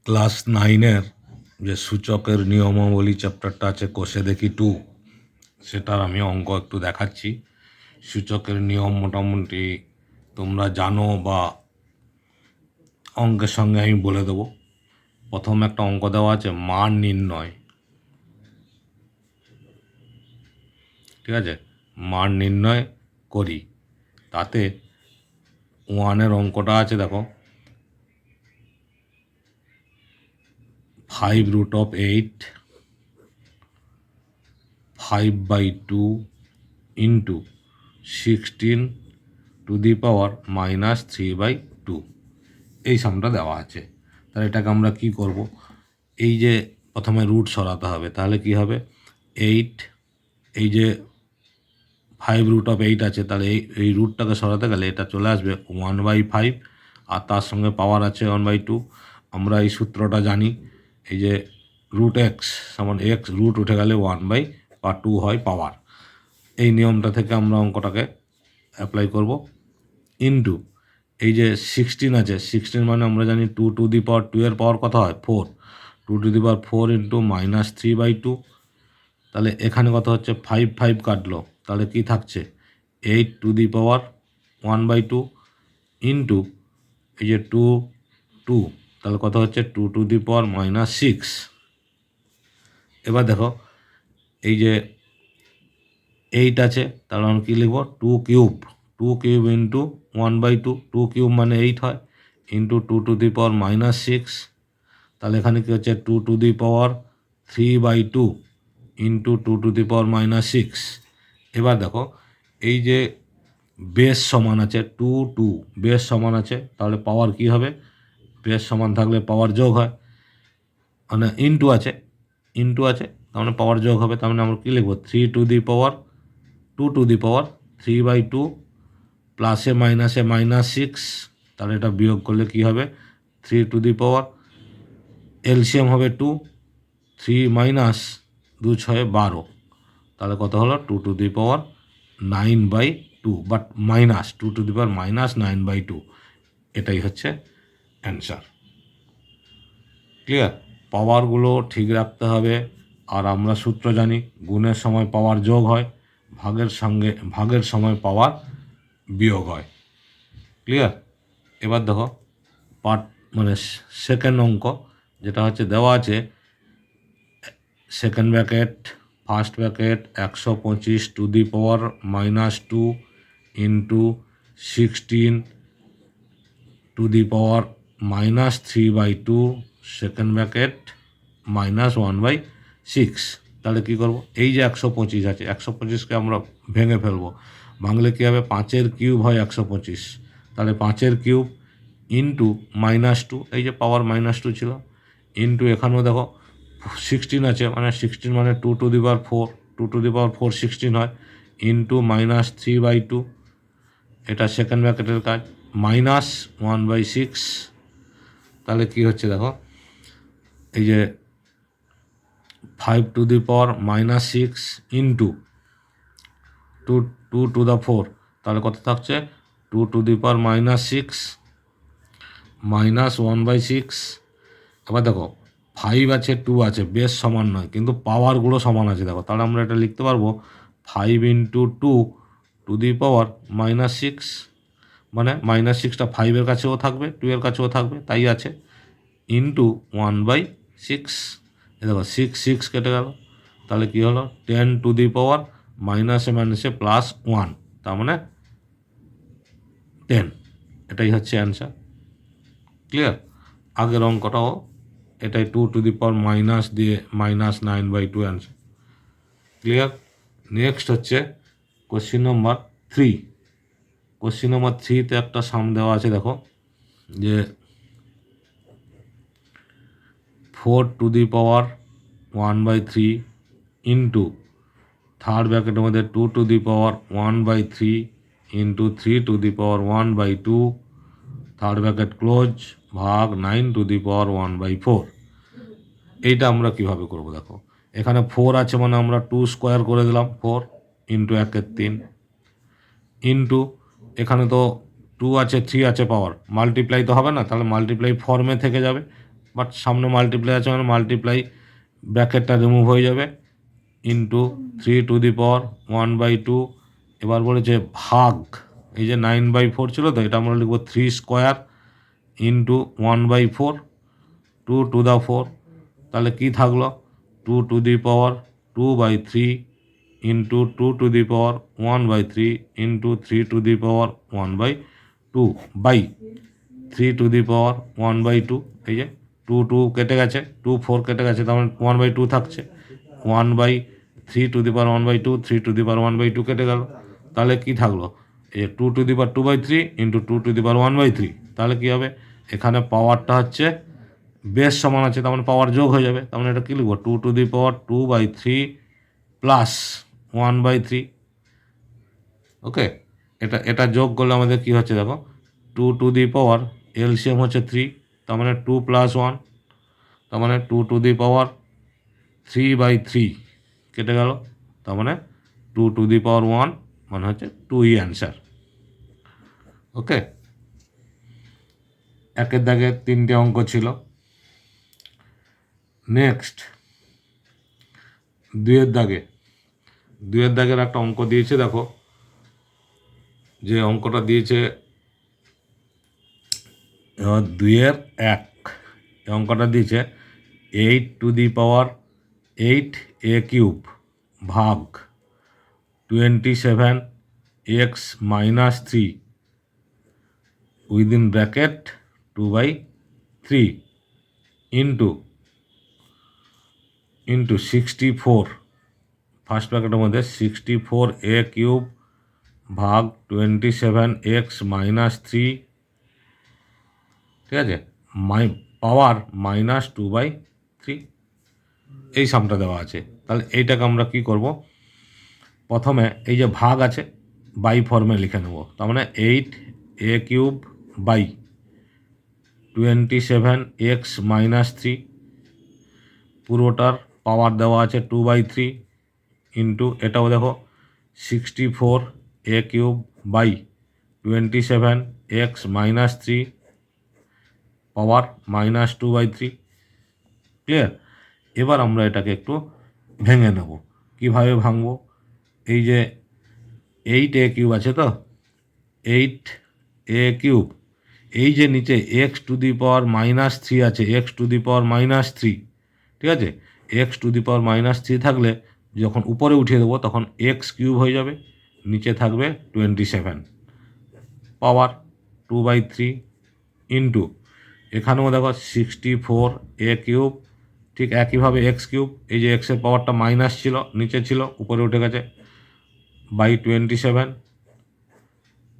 Class 9-এর যে সূচকের নিয়মাবলী চ্যাপ্টারটা আছে কোষে দেখি 2, সেটার আমি অঙ্ক একটু দেখাচ্ছি। সূচকের নিয়ম মোটামুটি তোমরা জানো বা অঙ্কের সঙ্গে আমি বলে দেবো। প্রথম একটা অঙ্ক দেওয়া আছে মান নির্ণয়, ঠিক আছে? মান নির্ণয় করি, তাতে 1-এর অঙ্কটা আছে দেখো 5√8 5/2 ইন্টু 16⁻³ এই সামটা দেওয়া আছে। তাহলে এটাকে আমরা কি করব, এই যে প্রথমে রুট সরাতে হবে, তাহলে কি হবে 8, এই যে 5√8 আছে, তাহলে এই রুটটাকে সরাতে গেলে এটা চলে আসবে 1/5, আর তার সঙ্গে পাওয়ার আছে 1/2। আমরা এই সূত্রটা জানি, এই যে √x সমান x, রুট উঠে গেলে 1/2 হয় পাওয়ার। এই নিয়মটা থেকে আমরা অঙ্কটাকে অ্যাপ্লাই করব। ইন্টু এই যে 16 আছে, 16 মানে আমরা জানি 2⁻², এর পাওয়ার কত হয় 4, 2⁻4 ইন্টু -3/2। তাহলে এখানে কত হচ্ছে 5 কাটলো, তাহলে কি থাকছে 8⁻1/2 ইন্টু এই যে 2, তাহলে কত হচ্ছে 2⁻6। এবার দেখো এই যে 8 আছে, তাহলে আমরা কী লিখব 2³ ইন্টু 1/2, 2³ মানে 8 হয়, ইন্টু 2⁻6। তাহলে এখানে কী হচ্ছে 2⁻3/2 ইন্টু 2⁻6। এবার দেখো এই যে বেস সমান আছে 2, বেস সমান আছে, তাহলে পাওয়ার কি হবে, বেস সমান থাকলে পাওয়ার যোগ হয়, মানে ইন্টু আছে তার মানে পাওয়ার যোগ হবে। তার মানে আমরা কী লিখবো 2⁻3/2 প্লাসে মাইনাসে -6, তাহলে এটা বিয়োগ করলে কি হবে 3 এলসিএম হবে 2, 3 - 2 × 6 12, তাহলে কত হলো 2⁻9/2, বাট মাইনাস 2⁻9/2, এটাই হচ্ছে অ্যান্সার। ক্লিয়ার? পাওয়ারগুলো ঠিক রাখতে হবে। আর আমরা সূত্র জানি, গুণের সময় পাওয়ার যোগ হয়, ভাগের সময় পাওয়ার বিয়োগ হয়। ক্লিয়ার? এবার দেখো পার্ট মানে সেকেন্ড অঙ্ক, যেটা হচ্ছে দেওয়া আছে second bracket first bracket 125⁻2 into 16⁻³ second bracket -1/6। তাহলে কী করব, এই যে 125 আছে, 125কে আমরা ভেঙে ফেলবো, ভাঙলে কী হবে 5³ হয় 125, তাহলে 5³ ইন্টু -2, এই যে পাওয়ার -2 ছিল, ইন্টু এখানেও দেখো 16 আছে, মানে 16 মানে 2⁻4 16 হয়, ইন্টু -3/2, এটা সেকেন্ড ব্র্যাকেটের কাজ, -1/6। তাহলে কি হচ্ছে দেখো এই যে 5⁻6 ইন্টু 2⁴, তাহলে কত থাকছে 2⁻6 -1/6। এবার দেখো 5 আছে 2 আছে, বেশ সমান নয়, কিন্তু পাওয়ারগুলো সমান আছে দেখো, তাহলে আমরা এটা লিখতে পারবো 5 × 2⁻6, মানে -6টা 5-এর কাছেও থাকবে 2-এর কাছেও থাকবে, তাই আছে, ইন্টু 1/6। এ দেখো 6 কেটে গেল, তাহলে কী হলো 10⁻, মাইনাসে মাইনাসে +1, তার মানে 10। এটাই হচ্ছে অ্যান্সার। ক্লিয়ার? আগের অঙ্কটাও এটাই 2⁻- দিয়ে -9/2 অ্যান্সার। ক্লিয়ার? নেক্সট হচ্ছে কোশ্চিন নম্বর 3। কোশ্চিন নম্বর 3তে একটা সাম দেওয়া আছে দেখো, যে 4⁻1/3 ইন্টু থার্ড ব্র্যাকেটের মধ্যে 2⁻1/3 ইন্টু 3⁻1/2 থার্ড ব্র্যাকেট ক্লোজ ভাগ 9⁻1/4। এইটা আমরা কিভাবে করব দেখো, এখানে 4 আছে মানে আমরা 2 স্কোয়ার করে দিলাম, 4 ইন্টু 1/3 ইন্টু এখানে তো 2 আছে 3 আছে পাওয়ার, মাল্টিপ্লাই তো হবে না, তাহলে মাল্টিপ্লাই ফর্মে থেকে যাবে, বাট সামনে মাল্টিপ্লাই আছে মানে মাল্টিপ্লাই ব্র্যাকেটটা রিমুভ হয়ে যাবে, ইন্টু 3^1/2। এবার বলেছে ভাগ, এই যে 9/4 ছিল তো, এটা আমরা লিখবো 3² ইন্টু 1/4, 2^4। তাহলে কি থাকলো 2^2/3 ইন্টু 2^1/3 ইন্টু 3^1/2 বাই 3^1/2। এই যে 2 কেটে গেছে, 2 4 কেটে গেছে, তার মানে 1/2 থাকছে, 1/3^1/2, 3^1/2 কেটে গেল। তাহলে কি থাকলো, এই 2^2/3 ইন্টু 2^1/3। তাহলে কি হবে, এখানে পাওয়ারটা হচ্ছে বেস সমান আছে, তার মানে পাওয়ার যোগ হয়ে যাবে। তার মানে এটা কী লিখবো, 2^2/3 প্লাস 1/3। ওকে, এটা যোগ করলে আমাদের কি হচ্ছে দেখো, 2 এলসিএম হচ্ছে 3, তার মানে 2 + 1, তার মানে 2^3/3 কেটে গেল, তার মানে 2^1 মানে হচ্ছে 2ই অ্যান্সার। ওকে, একের দাগে 3টে অঙ্ক ছিল। নেক্সট দুইয়ের দাগের একটা অঙ্ক দিয়েছে, দেখো যে অঙ্কটা দিয়েছে 2-1, এই অঙ্কটা দিয়েছে 8^8 ভাগ 27x-3 within bracket 2/3 into 64, first ব্র্যাকেটের মধ্যে 64a³ ভাগ 27x-3, ঠিক আছে, পাওয়ার -2/3। এই সামটা দেওয়া আছে। তাহলে এইটাকে আমরা কি করব, প্রথমে এই যে ভাগ আছে বাই ফর্মে লিখে নেব। তার মানে 8a³ বাই 27x-3, পুরোটার পাওয়ার দেওয়া আছে 2/3 ইন্টু এটাও দেখো 64a³ by 27x-3 power -2/3। Clear? এবার আমরা এটাকে একটু ভেঙে নেব। কিভাবে ভাঙবো, এই যে 8a³ আছে তো, 8a³, এই যে নিচে x⁻³ আছে, x⁻³, ঠিক আছে, x⁻³ থাকলে যখন উপরে উঠিয়ে দেবো তখন x³ হয়ে যাবে, নিচে থাকবে 27 পাওয়ার 2/3 ইন্টু এখানেও দেখো 64a³, ঠিক একইভাবে x³, এই যে এক্সের পাওয়ারটা মাইনাস ছিল, নিচে ছিল, উপরে উঠে গেছে, বাই 27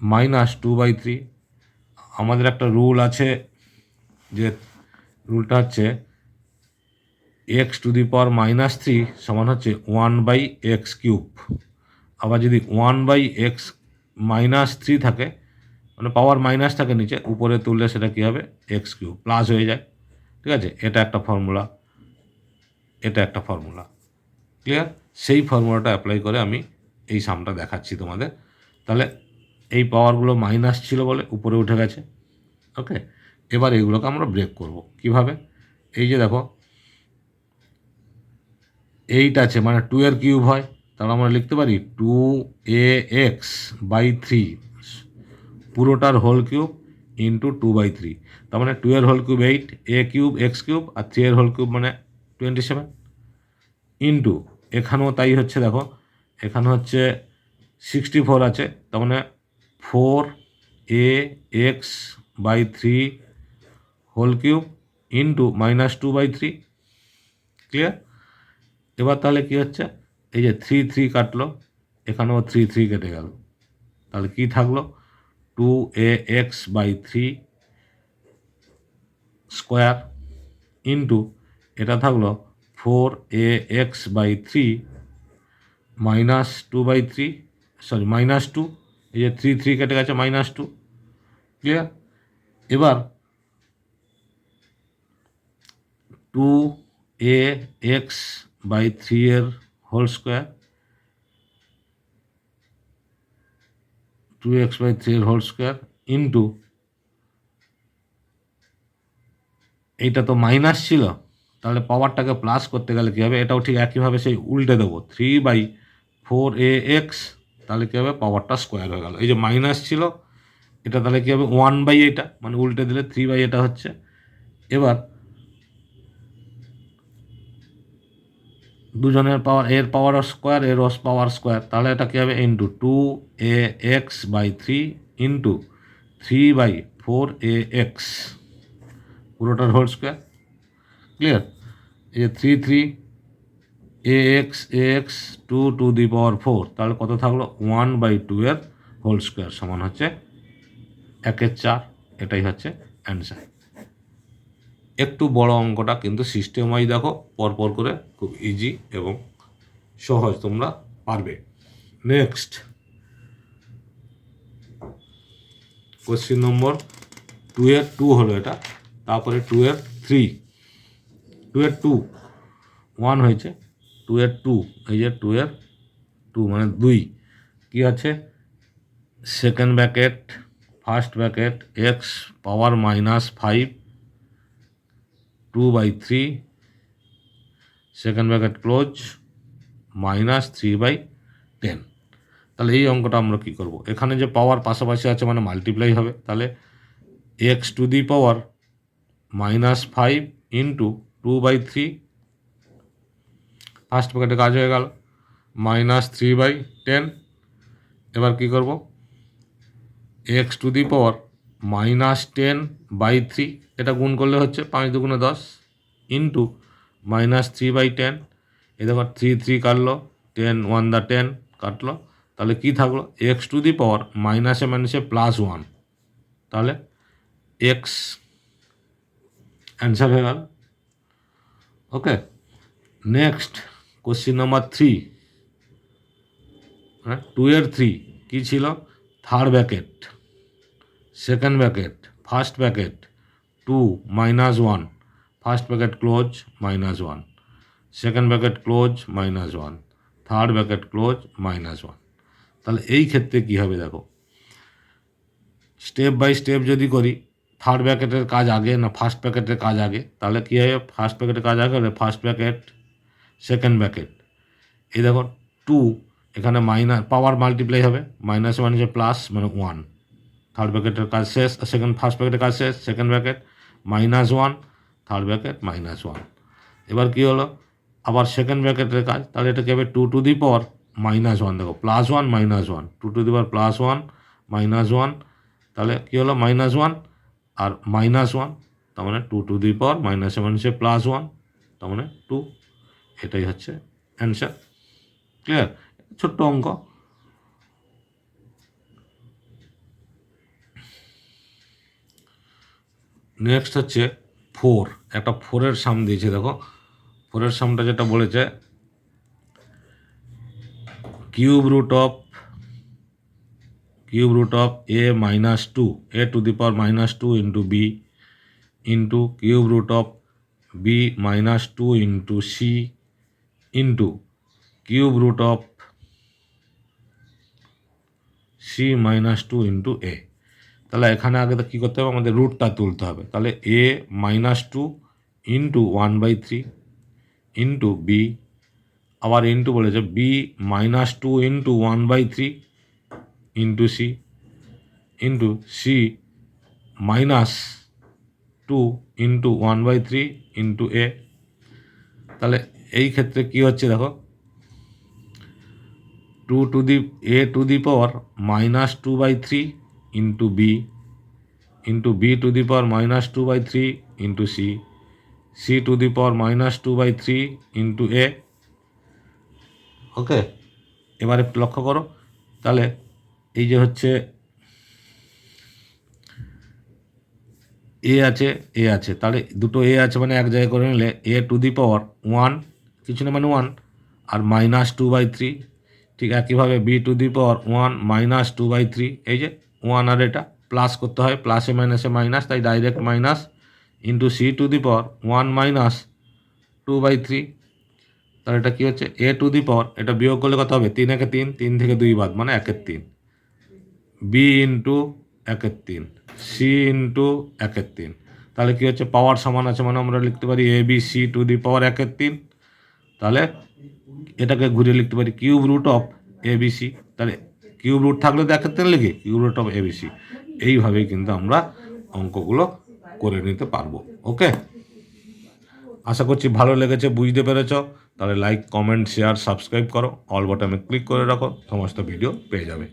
-2/3। আমাদের একটা রুল আছে, যে রুলটা হচ্ছে x⁻³ সমান হচ্ছে 1/x³। আবার যদি 1/x-3 থাকে, মানে পাওয়ার মাইনাস থাকে নিচে, উপরে তুললে সেটা কী হবে, x³ প্লাস হয়ে যায়। ঠিক আছে, এটা একটা ফর্মুলা, এটা একটা ফর্মুলা। ক্লিয়ার? সেই ফর্মুলাটা অ্যাপ্লাই করে আমি এই সামটা দেখাচ্ছি তোমাদের। তাহলে এই পাওয়ারগুলো মাইনাস ছিল বলে উপরে উঠে গেছে। ওকে, এবার এইগুলোকে আমরা ব্রেক করব কিভাবে, এই যে দেখো 8 আছে মানে 2 এর কিউব হয়, তাহলে আমরা লিখতে পারি 2ax/3 পুরোটার হোল কিউব ইন্টু 2/3। তার মানে 2 এর হোল কিউব 8, a³ x³ আর 3 এর হোল কিউব মানে 27 ইন্টু এখানেও তাই হচ্ছে, দেখো এখানে হচ্ছে 64 আছে, তার মানে 4ax/3 whole cube into -2/3। Clear? এবার তাহলে কি হচ্ছে, এই যে 3 কাটলো, এখানেও 3 কেটে গেল, তাহলে কি থাকলো, 2ax/3 স্কোয়ার ইন্টু এটা থাকলো 4ax/3 -2/3, সরি -2, এই যে 3 কেটে গেছে, -2। ক্লিয়ার? এবার 2ax/3 এর হোল স্কোয়ার, 2x/3 এর হোল স্কোয়ার ইন্টু এইটা তো মাইনাস ছিল, তাহলে পাওয়ারটাকে প্লাস করতে গেলে কী হবে, এটাও ঠিক একইভাবে সেই উল্টে দেবো 3/4ax, তাহলে কী হবে পাওয়ারটা স্কোয়ার হয়ে গেল। এই যে মাইনাস ছিল এটা তাহলে কী হবে 1/, এটা মানে উল্টে দিলে 3/, এটা হচ্ছে। এবার দুজনের পাওয়ার, এর পাওয়ার স্কোয়ার এর পাওয়ার স্কোয়ার, তাহলে এটা কী হবে ইন্টু 2ax/3 ইন্টু 3/4ax পুরোটার হোল স্কোয়ার। ক্লিয়ার? এই যে 3 2 তাহলে কত থাকলো 1/2 এর হোল স্কোয়ার সমান হচ্ছে 1/4। এটাই হচ্ছে অ্যান্সার। একটু বড় অঙ্কটা, কিন্তু সিস্টেম ওয়াইজ দেখো পরপর করে খুব ইজি এবং সহজ, তোমরা পারবে। নেক্সট কোশ্চিন নম্বর 2 হলো এটা, তারপরে 2 1 হয়েছে, 2 এই যে 2 মানে 2 কী আছে, second bracket first bracket x power -5 2/3 second bracket close -3/10। তাহলে এই অঙ্কটা আমরা কী করব, এখানে যে পাওয়ার পাশাপাশি আছে মানে মাল্টিপ্লাই হবে, তাহলে x⁻⁻5 ইন্টু 2/3 ফার্স্ট ব্র্যাকেটে কাজ হয়ে গেল -3/10। এবার কী করব, x⁻10/3 এটা গুণ করলে হচ্ছে 5 2 10 ইন্টু -3/10। এ দেখো 3 কাটলো, 10 1 দা 10 কাটলো, তাহলে কি থাকলো x⁻, মাইনাসে +1, তাহলে x অ্যান্সার হয়ে গেল। ওকে, নেক্সট কোশ্চিন নাম্বার 3, 2 কী ছিল, third bracket second bracket first bracket 2 -1 first bracket close -1 second bracket close -1 third bracket close -1। তাহলে এই ক্ষেত্রে কী হবে দেখো, স্টেপ বাই স্টেপ যদি করি, থার্ড ব্র্যাকেটের কাজ আগে না ফার্স্ট ব্র্যাকেটের কাজ আগে, তাহলে কী হবে ফার্স্ট ব্র্যাকেটের কাজ আগে হলে ফার্স্ট ব্র্যাকেট সেকেন্ড ব্র্যাকেট, এই দেখো 2 এখানে মাইনাস পাওয়ার মাল্টিপ্লাই হবে, মাইনাসে মাইনাসে প্লাস মানে 1, থার্ড ব্র্যাকেটের কাজ শেষ, ফার্স্ট ব্র্যাকেটের কাজ শেষ, সেকেন্ড ব্র্যাকেট -1 থার্ড ব্র্যাকেট -1। এবার কী হলো, আবার সেকেন্ড ব্র্যাকেটের কাজ, তাহলে এটা কী হবে 2⁻1, দেখো +1 -1 2⁻+1 -1, তাহলে কী হলো -1 আর -1, তার মানে 2⁻, মাইনাসে মাইনাসে +1, তার মানে 2। এটাই হচ্ছে অ্যান্সার। ক্লিয়ার? ছোট্ট অঙ্ক। নেক্সট হচ্ছে 4, একটা 4-এর সাম দিয়েছে, দেখো 4-এর সামটা যেটা বলেছে cube root of a-2 a⁻2 into b into cube root of b-2 into c into cube root of c-2 into a। তাহলে এখানে আগে তো কী করতে হবে, আমাদের রুটটা তুলতে হবে। তাহলে a-2 ইন্টু 1/3 ইন্টু b, আবার ইন্টু বলেছে b-2 into 1/3 into c into c-2 into 1/3 into a। তাহলে এই ক্ষেত্রে কী হচ্ছে দেখো, a⁻2/3 into b into b⁻2/3 into c c⁻2/3 into a। ওকে, এবারে লক্ষ্য করো, তাহলে এই যে হচ্ছে এ আছে, তাহলে দুটো এ আছে মানে এক জায়গায় করে নিলে a⁻1 কিছু না মানে 1 আর -2/3, ঠিক একইভাবে b⁻1 -2/3, এই যে 1 আর এটা প্লাস করতে হয়, প্লাসে মাইনাসে মাইনাস, তাই ডাইরেক্ট মাইনাস ইন্টু c⁻1 -2/3। তাহলে এটা কী হচ্ছে a⁻, এটা বিয়োগ করলে কত হবে 3 একে 3, 3 থেকে 2 বাদ মানে 1/3, b ইন্টু 1/3 c ইন্টু 1/3, তাহলে কী হচ্ছে, পাওয়ার সমান আছে মানে আমরা লিখতে পারি ABC টু দি পাওয়ার 1/3। তাহলে এটাকে ঘুরিয়ে লিখতে পারি কিউব রুট অফ ABC। তাহলে কিউব রুট থাকলে তো 1/3 লিখি কিউব রুট অফ ABC। এইভাবেই কিন্তু আমরা অঙ্কগুলো করে নিতে পারবো। ওকে, আশা করছি ভালো লেগেছে, বুঝতে পেরেছ। তাহলে লাইক, কমেন্ট, শেয়ার, সাবস্ক্রাইব করো, অল বাটনে ক্লিক করে রাখো, সমস্ত ভিডিও পেয়ে যাবে।